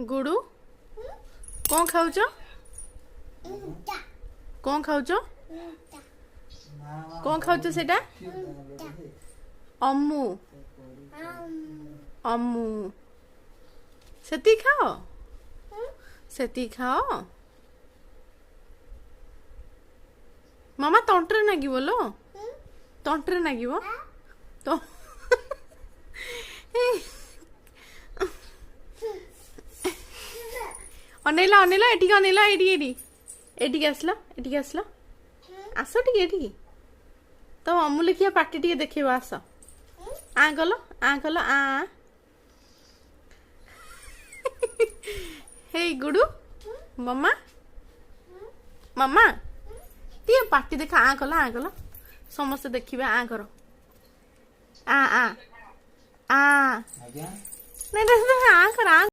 गुडू कौन खाऊच कौन खाऊच कौन खाऊच सेटा अम्मू अम्मू सेती खाओ सेती खाओ मामा तंट्रे नागिब लो तंट्रे नागिब तो अनेला अनेला एटी अनेला एटी एटी एटी आसला एटी आसला आस टिके एटी तो अमूल्य पार्टी टिके देखियो आस आ गलो आ हे गुडू मम्मा मम्मा टिके पार्टी देखा आ गलो समस्त देखिबे आ करो आ नहीं आ कर